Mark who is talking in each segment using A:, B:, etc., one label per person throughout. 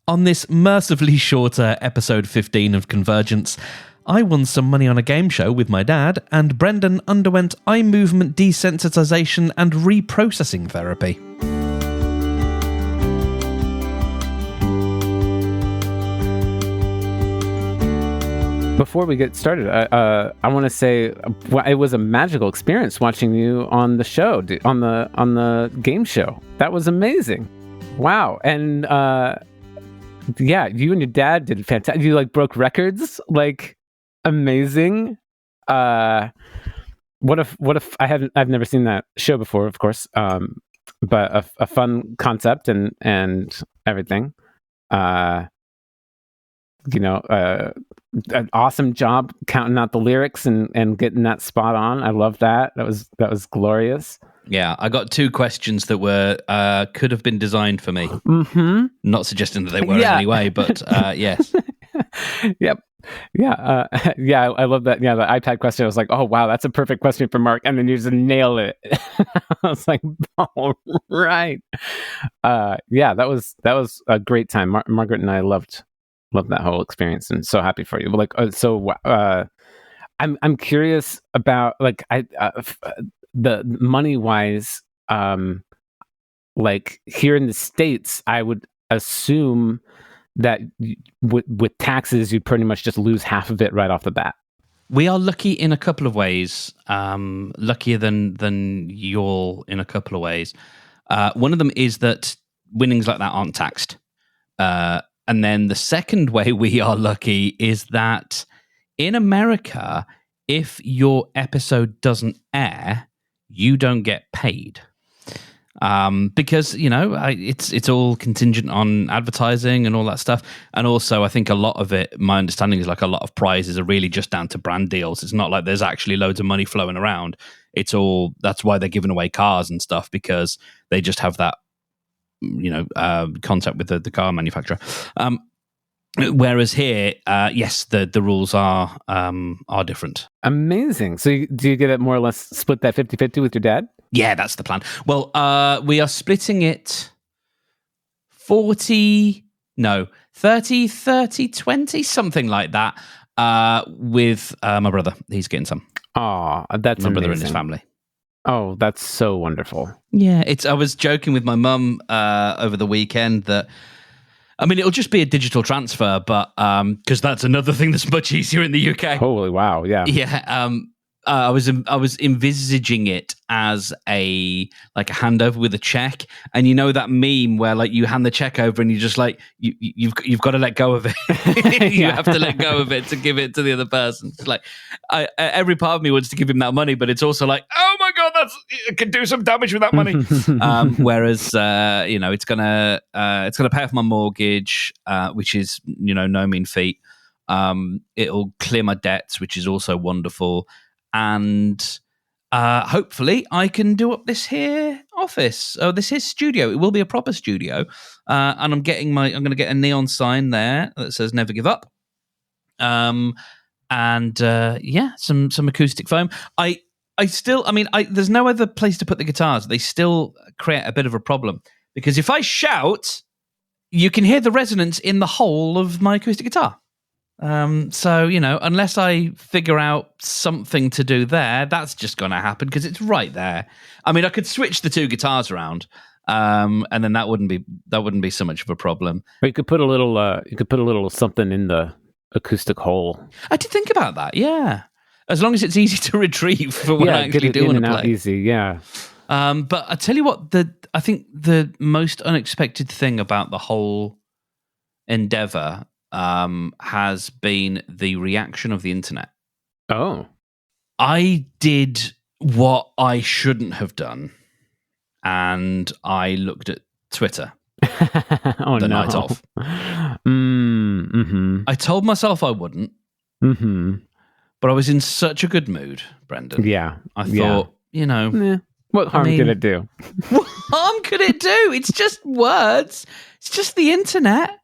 A: On this mercifully shorter episode 15 of Convergence, I won some money on a game show with my dad, and Brendan underwent eye movement desensitization and reprocessing therapy.
B: Before we get started, I want to say it was a magical experience watching you on the show, on the game show. That was amazing. Wow. And yeah, you and your dad did fantastic. You broke records, amazing. What if I've never seen that show before, of course. But a fun concept and everything. An awesome job counting out the lyrics and getting that spot on. I love that. That was glorious.
A: Yeah, I got two questions that were could have been designed for me.
B: Mm-hmm.
A: Not suggesting that they were in any way, but yes.
B: Yep. Yeah. Yeah. I love that. Yeah. The iPad question. I was like, oh wow, that's a perfect question for Mark, and then you just nail it. I was like, all right. Yeah. That was a great time. Margaret and I loved that whole experience, and so happy for you. But I'm curious about the money wise. Here in the States, I would assume that with taxes, you'd pretty much just lose half of it right off the bat.
A: We are lucky in a couple of ways. Luckier than you're in a couple of ways. One of them is that winnings like that aren't taxed. And then the second way we are lucky is that in America, if your episode doesn't air, you don't get paid. Because, it's all contingent on advertising and all that stuff. And also, I think a lot of it, my understanding is a lot of prizes are really just down to brand deals. It's not like there's actually loads of money flowing around. That's why they're giving away cars and stuff, because they just have that contact with the car manufacturer. Whereas here, yes, the rules are different.
B: Amazing. So do you get it more or less split that 50-50 with your dad?
A: Yeah, that's the plan. Well, we are splitting it 30, 20, something like that, with my brother. He's getting some.
B: Oh, that's
A: my
B: amazing.
A: Brother and his family.
B: Oh, that's so wonderful.
A: Yeah, I was joking with my mum over the weekend that, it'll just be a digital transfer, but because that's another thing that's much easier in the UK.
B: Holy wow, yeah.
A: Yeah, I was envisaging it as a handover with a check, and that meme where you hand the check over and you just you've got to let go of it. You have to let go of it to give it to the other person. It's every part of me wants to give him that money, but it's also oh my god, it could do some damage with that money. Whereas it's gonna pay off my mortgage, which is no mean feat. It'll clear my debts, which is also wonderful. And hopefully I can do up this here office. Oh, this here studio. It will be a proper studio. And I'm going to get a neon sign there that says "Never Give Up." Some acoustic foam. There's no other place to put the guitars. They still create a bit of a problem, because if I shout, you can hear the resonance in the whole of my acoustic guitar. Unless I figure out something to do there, that's just going to happen because it's right there. I could switch the two guitars around, and then that wouldn't be so much of a problem.
B: Or you could put a little something in the acoustic hole.
A: I did think about that. Yeah, as long as it's easy to retrieve for when I actually do want to play.
B: Easy, yeah.
A: But I tell you what, I think the most unexpected thing about the whole endeavor has been the reaction of the internet.
B: Oh.
A: I did what I shouldn't have done, and I looked at Twitter the night off.
B: Mm-hmm.
A: I told myself I wouldn't, but I was in such a good mood, Brendan.
B: Yeah.
A: I thought,
B: what harm could it do?
A: What harm could it do? It's just words. It's just the internet.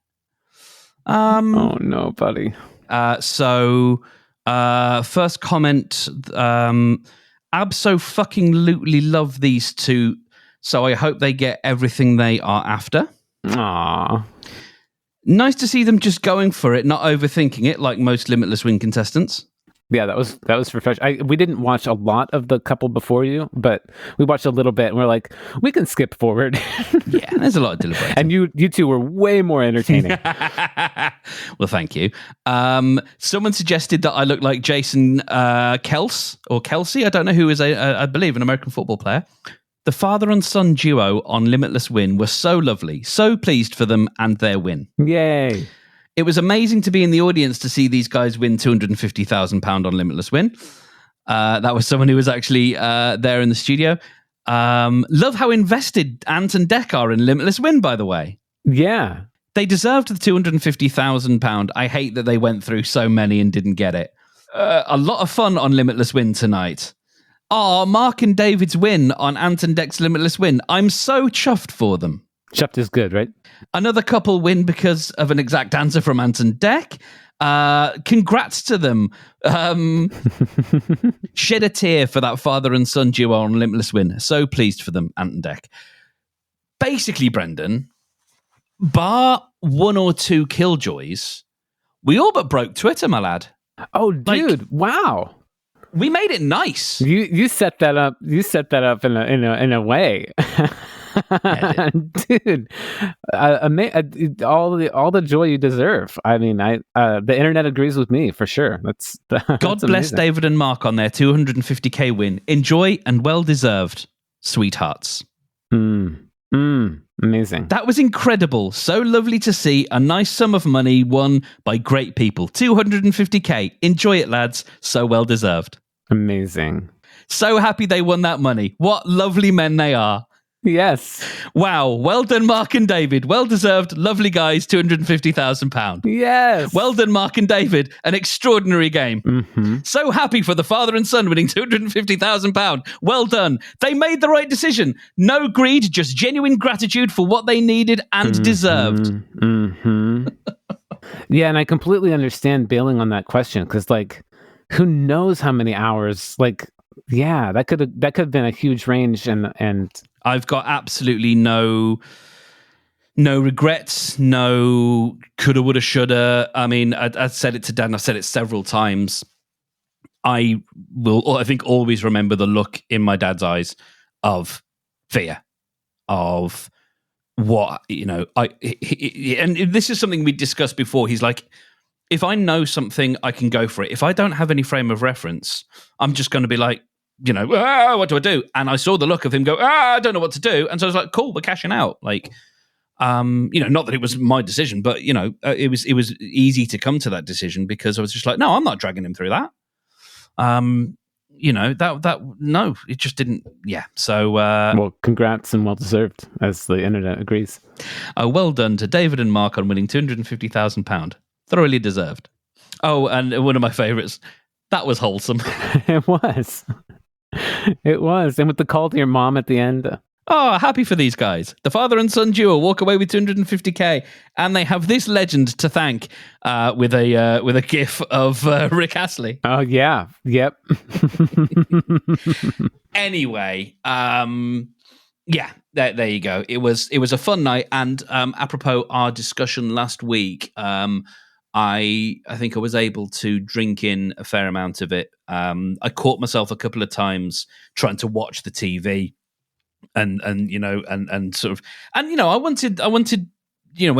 B: Oh no, buddy.
A: So first comment, abso-fucking-lutely love these two, so I hope they get everything they are after.
B: Aww.
A: Nice to see them just going for it, not overthinking it, like most Limitless Win contestants.
B: Yeah, that was refreshing. We didn't watch a lot of the couple before you, but we watched a little bit, and we're like, we can skip forward.
A: Yeah, there's a lot of deliberation.
B: And you two were way more entertaining.
A: Well, thank you. Someone suggested that I look like Jason Kelsey. I don't know who is I believe an American football player. The father and son duo on Limitless Win were so lovely, so pleased for them and their win.
B: Yay.
A: It was amazing to be in the audience to see these guys win £250,000 on Limitless Win. That was someone who was actually there in the studio. Love how invested Ant and Dec are in Limitless Win, by the way.
B: Yeah.
A: They deserved the £250,000. I hate that they went through so many and didn't get it. A lot of fun on Limitless Win tonight. Mark and David's win on Ant and Dec's Limitless Win. I'm so chuffed for them.
B: Chuffed is good, right?
A: Another couple win because of an exact answer from Ant and Dec. Congrats to them. Shed a tear for that father and son duo on Limitless Win. So pleased for them, Ant and Dec. Basically, Brendan, bar one or two killjoys, we all but broke Twitter, my lad.
B: Oh, dude! Wow.
A: We made it nice.
B: You set that up. You set that up in a way,
A: Yeah,
B: dude. All the joy you deserve. I mean, the internet agrees with me for sure.
A: God bless David and Mark on their 250k win. Enjoy and well deserved, sweethearts.
B: Amazing.
A: That was incredible. So lovely to see a nice sum of money won by great people. 250k. Enjoy it, lads. So well deserved.
B: Amazing.
A: So happy they won that money. What lovely men they are.
B: Yes.
A: Wow. Well done, Mark and David. Well deserved. Lovely guys. £250,000.
B: Yes.
A: Well done, Mark and David. An extraordinary game.
B: Mm-hmm.
A: So happy for the father and son winning £250,000. Well done. They made the right decision. No greed, just genuine gratitude for what they needed and deserved.
B: Mm-hmm. Yeah, and I completely understand bailing on that question because, like, who knows how many hours? Like, yeah, that could have been a huge range, and
A: I've got absolutely no regrets, no coulda, woulda, shoulda. I mean, I said it to Dan. I've said it several times. I will, I think, always remember the look in my dad's eyes of fear, of what, and this is something we discussed before. He's like, if I know something, I can go for it. If I don't have any frame of reference, I'm just going to be like, what do I do? And I saw the look of him go, I don't know what to do. And so I was like, cool, we're cashing out. Like, not that it was my decision, but it was easy to come to that decision because I was just like, no, I'm not dragging him through that. No, it just didn't. Yeah. So,
B: well, congrats and well deserved, as the internet agrees.
A: Well done to David and Mark on winning £250,000. Thoroughly deserved. Oh, and one of my favorites. That was wholesome.
B: It was. It was. And with the call to your mom at the end.
A: Oh, happy for these guys. The father and son duo walk away with 250k, and they have this legend to thank with a gif of Rick Astley.
B: Oh yeah, yep.
A: Anyway, yeah, there you go. It was a fun night, and apropos our discussion last week, I think I was able to drink in a fair amount of it. I caught myself a couple of times trying to watch the TV. And sort of, and I wanted, when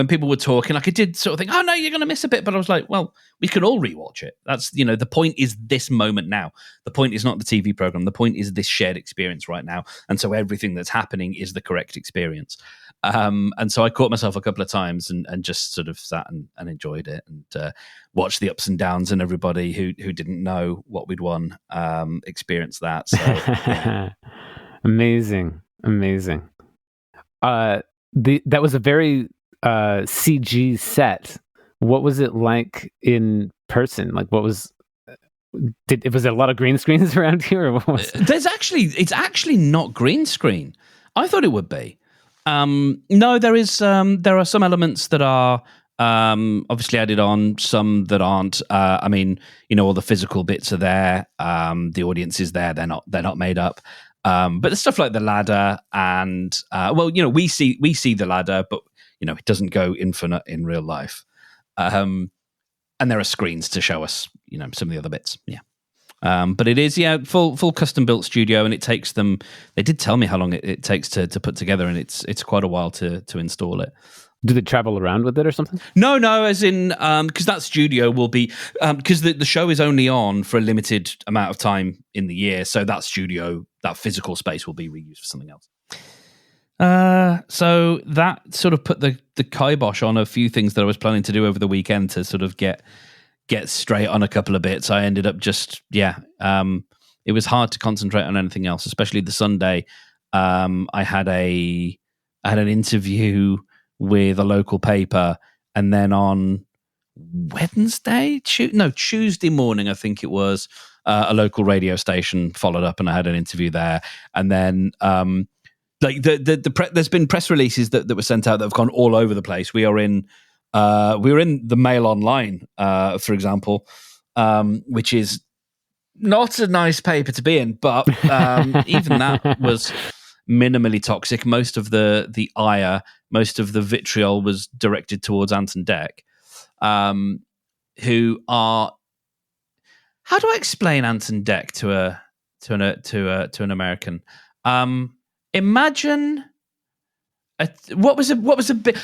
A: people were talking, like I did sort of think, oh no, you're going to miss a bit, but I was like, well, we can all rewatch it. That's, the point is this moment now. The point is not the TV program. The point is this shared experience right now. And so everything that's happening is the correct experience. And so I caught myself a couple of times and just sort of sat and enjoyed it and watched the ups and downs and everybody who didn't know what we'd won experience that. So, yeah.
B: Amazing. That was a very CG set. What was it like in person? Like, what was? Was there a lot of green screens around here? Or what was
A: it's actually not green screen. I thought it would be. No, there is. There are some elements that are obviously added on, some that aren't. I mean, all the physical bits are there. The audience is there. They're not made up. But the stuff like the ladder and we see the ladder, but it doesn't go infinite in real life. And there are screens to show us, some of the other bits. Yeah. But it is, full custom built studio, and it takes them. They did tell me how long it takes to put together, and it's quite a while to install it.
B: Do they travel around with it or something?
A: No, as in because that studio will be because the show is only on for a limited amount of time in the year, so that studio, that physical space, will be reused for something else. So that sort of put the kibosh on a few things that I was planning to do over the weekend to sort of get straight on a couple of bits. I ended up just it was hard to concentrate on anything else, especially the Sunday. I had an interview with a local paper, and then on Tuesday morning, I think it was, a local radio station followed up, and I had an interview there. And then there's been press releases that were sent out that have gone all over the place. We were in the Mail Online, for example, which is not a nice paper to be in, but even that was minimally toxic. Most of the ire, most of the vitriol was directed towards Ant and Dec, who are. How do I explain Ant and Dec to an American? Imagine what was a bit.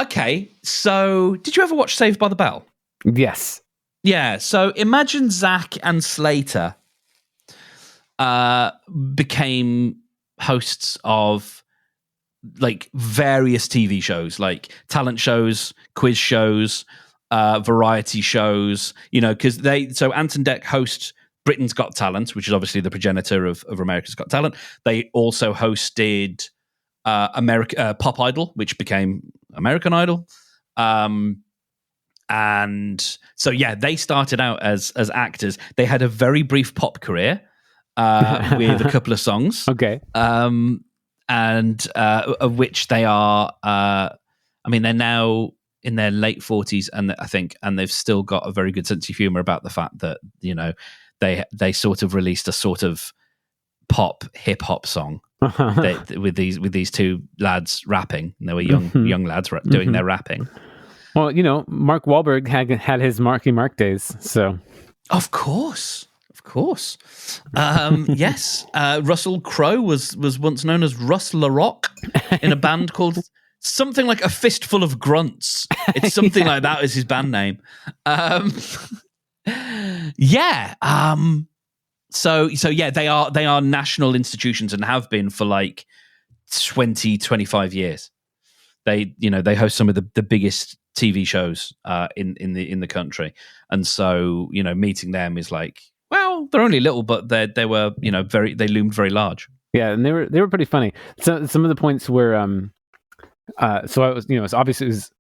A: Okay, so did you ever watch Saved by the Bell?
B: Yes.
A: Yeah, so imagine Zach and Slater became hosts of like various TV shows, like talent shows, quiz shows, variety shows, because Ant and Dec host Britain's Got Talent, which is obviously the progenitor of America's Got Talent. They also hosted Pop Idol, which became American Idol. And so, they started out as actors. They had a very brief pop career with a couple of songs.
B: Okay.
A: And of which they are, they're now in their late 40s, and they've still got a very good sense of humor about the fact that, they sort of released a sort of pop hip hop song with these two lads rapping. And they were young lads doing their rapping.
B: Well, Mark Wahlberg had his Marky Mark days, so
A: of course. Yes, Russell Crowe was once known as Russ LaRock in a band called something like A Fistful of Grunts. It's something like that is his band name. They are national institutions and have been for like 20-25 years. They host some of the biggest TV shows in the country, and so meeting them is like, well, they're only little, but they were they loomed very large.
B: Yeah, and they were pretty funny. So some of the points were so I was it's obviously it was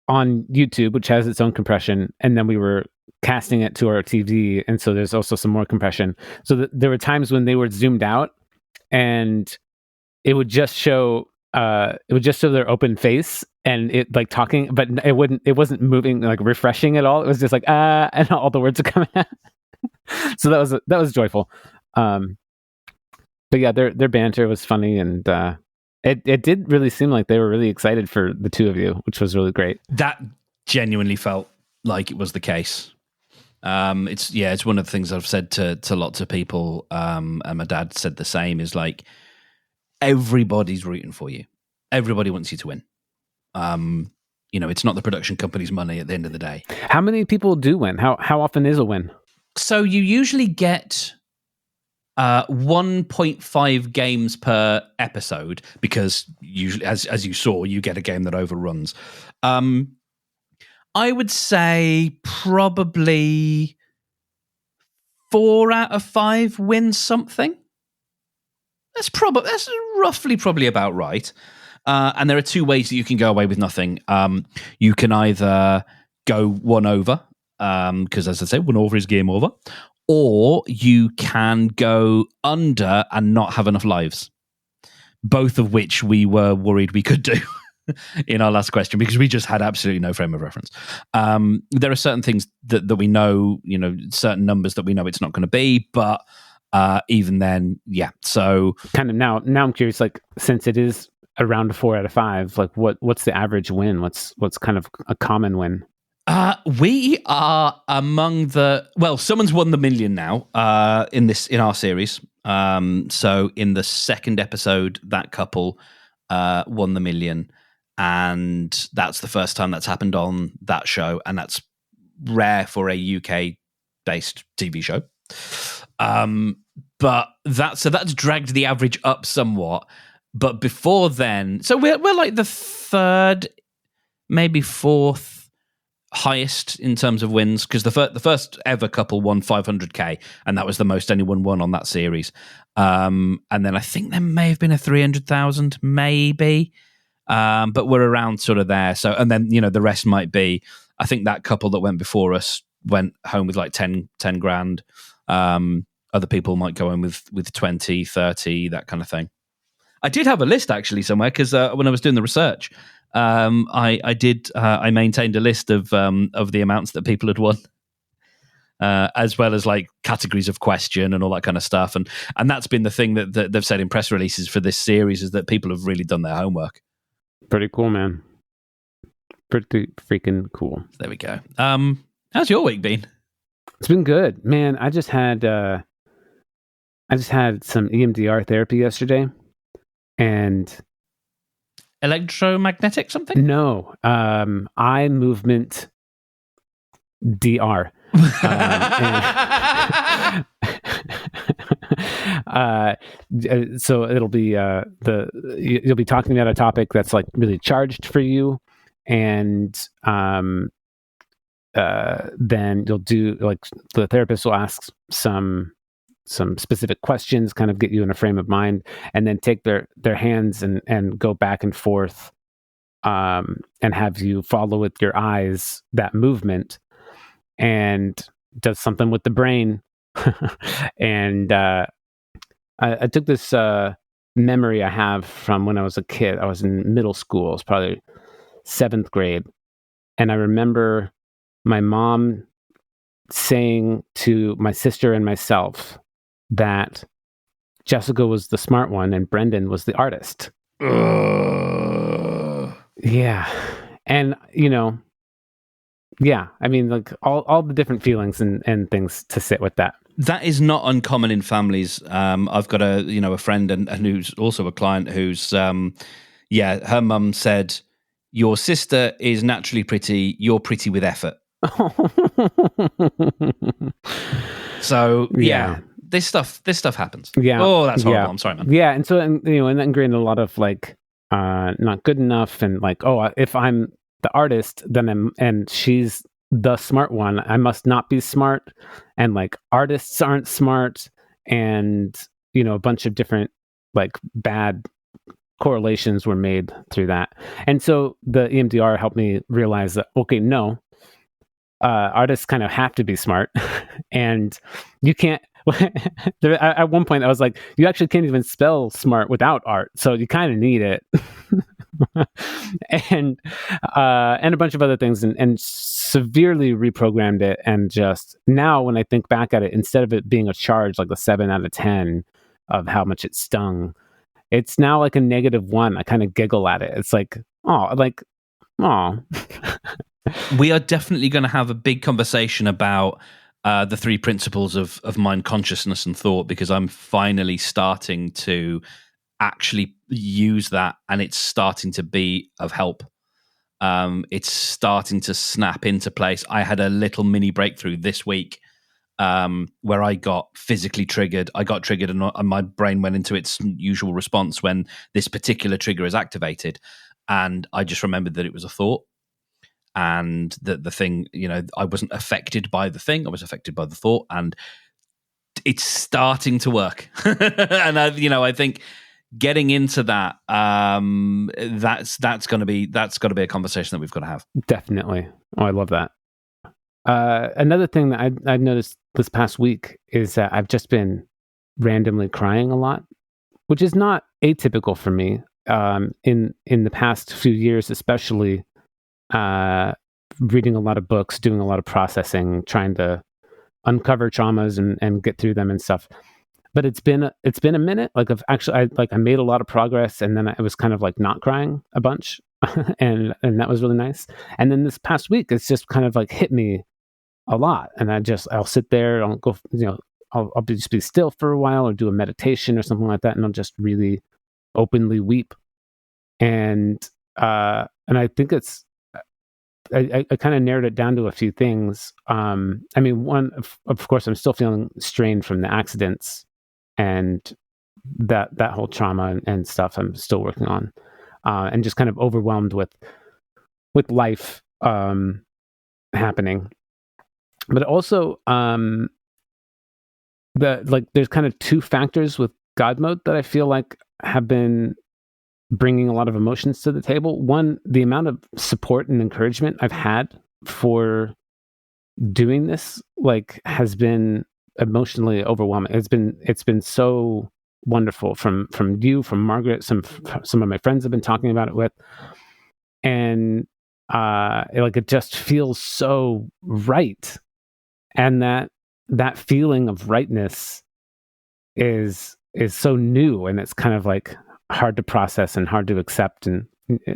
B: on YouTube, which has its own compression, and then we were casting it to our TV, and so there's also some more compression. So there were times when they were zoomed out, and it would just show their open face and it like talking, but it wasn't moving, like refreshing at all. It was just like and all the words are coming out. So that was joyful. But yeah, their banter was funny, and it did really seem like they were really excited for the two of you, which was really great.
A: That genuinely felt like it was the case. It's one of the things I've said to lots of people, and my dad said the same, is like, everybody's rooting for you. Everybody wants you to win. It's not the production company's money at the end of the day.
B: How many people do win? How often is a win?
A: So you usually get 1.5 games per episode, because usually, as you saw, you get a game that overruns. I would say probably 4 out of 5 win something. That's roughly about right. And there are 2 ways that you can go away with nothing. You can either go 1 over, because as I said, 1 over is game over, or you can go under and not have enough lives. Both of which we were worried we could do in our last question, because we just had absolutely no frame of reference. There are certain things that we know, certain numbers that we know it's not going to be, but even then, yeah. So
B: kind of now I'm curious, like, since it is around 4 out of 5, like what's the average win? What's kind of a common win?
A: We are among someone's won the million now in our series. So in the second episode, that couple won the million, and that's the first time that's happened on that show, and that's rare for a UK based TV show. But that's dragged the average up somewhat. But before then, so we're like the third, maybe fourth highest in terms of wins, because the first ever couple won 500k, and that was the most anyone won on that series. And then I think there may have been a 300,000, maybe, but we're around sort of there. So, and then the rest might be. I think that couple that went before us went home with like 10 grand. Other people might go in with 20, 30, that kind of thing. I did have a list actually somewhere, because when I was doing the research, I maintained a list of the amounts that people had won, as well as like categories of question and all that kind of stuff. And that's been the thing that they've said in press releases for this series, is that people have really done their homework.
B: Pretty cool, man. Pretty freaking cool.
A: There we go. How's your week been?
B: It's been good, man. I just had some EMDR therapy yesterday, and
A: electromagnetic something?
B: No, eye movement DR. So it'll be you'll be talking about a topic that's like really charged for you, and then you'll do, like, the therapist will ask some specific questions, kind of get you in a frame of mind, and then take their hands and go back and forth, and have you follow with your eyes that movement, and does something with the brain. And I took this memory I have from when I was a kid. I was in middle school. It was probably 7th grade, and I remember my mom saying to my sister and myself that Jessica was the smart one and Brendan was the artist. Yeah. And, yeah, I mean, like all the different feelings and things to sit with that.
A: That is not uncommon in families. I've got a friend and who's also a client who's, her mum said, your sister is naturally pretty, you're pretty with effort. So, yeah. This stuff happens.
B: Yeah.
A: Oh, that's horrible.
B: Yeah.
A: I'm sorry, man.
B: Yeah. And so, and that ingrained a lot of like, not good enough. And like, oh, if I'm the artist, then and she's the smart one, I must not be smart. And like artists aren't smart. And, a bunch of different like bad correlations were made through that. And so the EMDR helped me realize that, okay, no, artists kind of have to be smart. And you can't, at one point I was like, you actually can't even spell smart without art, so you kind of need it. and a bunch of other things, and severely reprogrammed it. And just now when I think back at it, instead of it being a charge like a 7 out of 10 of how much it stung, it's now like a -1. I kind of giggle at it. It's like, oh.
A: We are definitely going to have a big conversation about the 3 principles of mind, consciousness, and thought, because I'm finally starting to actually use that, and it's starting to be of help. It's starting to snap into place. I had a little mini breakthrough this week where I got physically triggered. I got triggered, and my brain went into its usual response when this particular trigger is activated. And I just remembered that it was a thought. And the thing, I wasn't affected by the thing. I was affected by the thought, and it's starting to work. And I think getting into that, that's got to be a conversation that we've got to have.
B: Definitely. Oh, I love that. Another thing that I've noticed this past week is that I've just been randomly crying a lot, which is not atypical for me. In the past few years, especially. Reading a lot of books, doing a lot of processing, trying to uncover traumas and get through them and stuff. but it's been a minute. Like I made a lot of progress, and then I was kind of like not crying a bunch, and that was really nice. And then this past week, it's just kind of like hit me a lot, and I'll sit there, I'll go, I'll just be still for a while, or do a meditation or something like that, and I'll just really openly weep. And I think it's I kind of narrowed it down to a few things. I mean, one, of course, I'm still feeling strained from the accidents and that whole trauma and stuff. I'm still working on, and just kind of overwhelmed with life happening. But also, there's kind of two factors with God mode that I feel like have been bringing a lot of emotions to the table. One, the amount of support and encouragement I've had for doing this, like, has been emotionally overwhelming. It's been so wonderful from you, from Margaret, some of my friends have been talking about it with, and it just feels so right, and that feeling of rightness is so new, and it's kind of like hard to process and hard to accept, and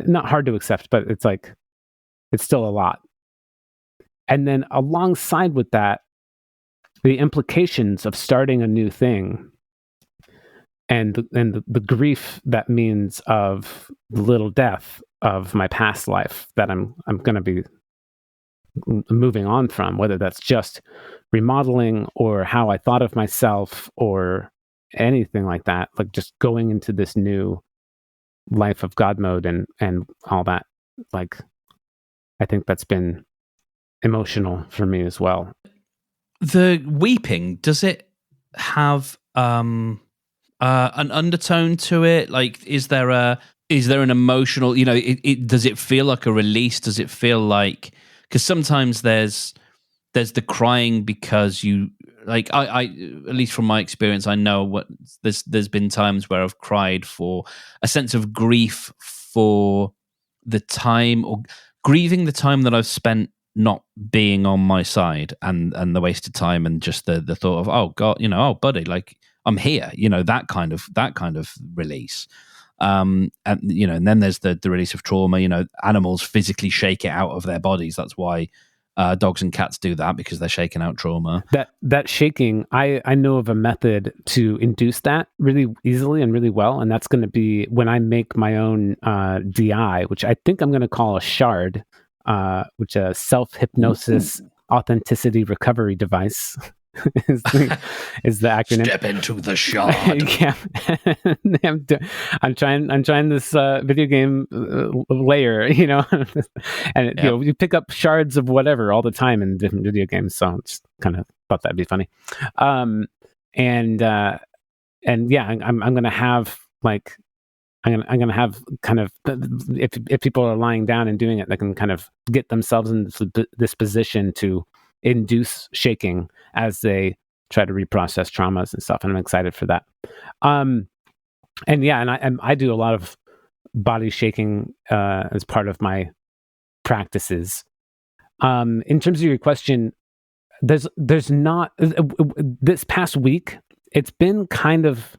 B: not hard to accept, but it's like it's still a lot. And then alongside with that, the implications of starting a new thing, and the grief that means of the little death of my past life that I'm going to be moving on from, whether that's just remodeling or how I thought of myself or anything like that, like just going into this new life of God mode and all that. Like, I think that's been emotional for me as well.
A: The weeping, does it have an undertone to it? Like, is there an emotional, does it feel like a release? Does it feel like, because sometimes there's the crying because you, like, I at least from my experience, I know what there's been times where I've cried for a sense of grief for the time, or grieving the time that I've spent not being on my side, and the wasted time, and just the thought of, oh God, oh buddy, like, I'm here, that kind of release. And then there's the release of trauma. Animals physically shake it out of their bodies. That's why dogs and cats do that, because they're shaking out trauma.
B: That shaking, I know of a method to induce that really easily and really well, and that's going to be when I make my own DI, which I think I'm going to call a shard, which a self-hypnosis authenticity recovery device. is the acronym.
A: Step into the shard.
B: Yeah. I'm trying this video game layer, and you pick up shards of whatever all the time in different video games. So I just kind of thought that'd be funny. And yeah, I'm gonna have like. I'm gonna have kind of, if people are lying down and doing it, they can kind of get themselves in this position to induce shaking as they try to reprocess traumas and stuff. And I'm excited for that. And yeah, and I do a lot of body shaking as part of my practices. In terms of your question, there's not, this past week, it's been kind of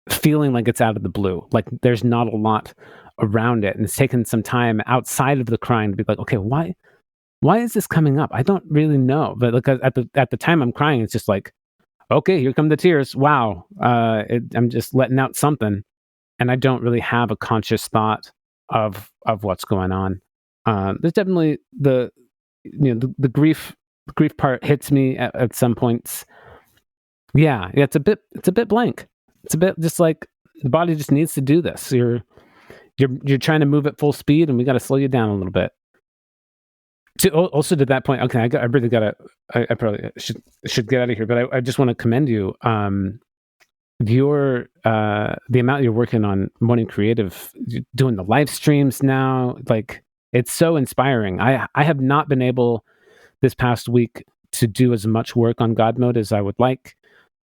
B: feeling like it's out of the blue. Like, there's not a lot around it, and it's taken some time outside of the crying to be like, okay, why is this coming up? I don't really know. But like, at the time I'm crying, it's just like, okay, here come the tears. Wow, I'm just letting out something, and I don't really have a conscious thought of what's going on. There's definitely the grief part hits me at some points. Yeah, it's a bit blank. It's a bit just like the body just needs to do this. You're trying to move at full speed, and we got to slow you down a little bit. Also to that point, okay, I really gotta. I probably should get out of here, but I just want to commend you. The amount you're working on Morning Creative, doing the live streams now, like, it's so inspiring. I have not been able this past week to do as much work on God mode as I would like.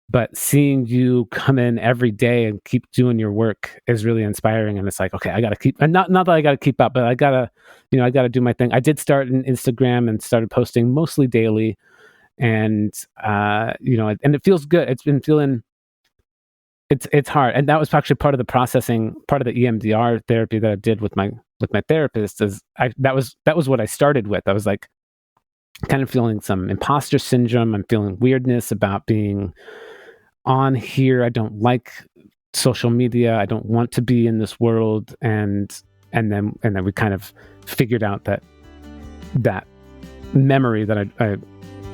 B: But seeing you come in every day and keep doing your work is really inspiring. And it's like, okay, I got to keep, and not that I got to keep up, but I got to do my thing. I did start an Instagram and started posting mostly daily, and and it feels good. It's been feeling it's hard, and that was actually part of the processing, part of the EMDR therapy that I did with my therapist. That was what I started with. I was like, kind of feeling some imposter syndrome. I'm feeling weirdness about being on here. I don't like social media. I don't want to be in this world. And then we kind of figured out that memory that I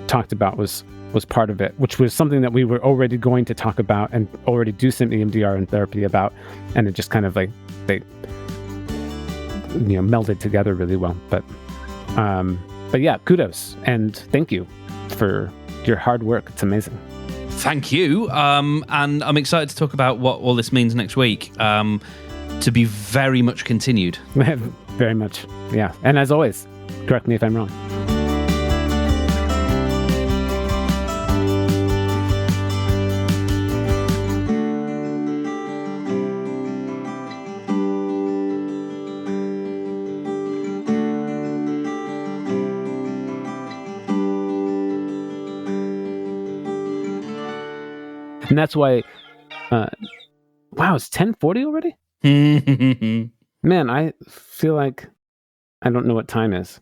B: talked about was part of it, which was something that we were already going to talk about and already do some EMDR and therapy about. And it just kind of like, they, melded together really well. But yeah, kudos and thank you for your hard work. It's amazing.
A: Thank you. And I'm excited to talk about what all this means next week. To be very much continued.
B: Very much. Yeah. And as always, correct me if I'm wrong. And that's why, wow, it's 10:40 already? Man, I feel like I don't know what time is.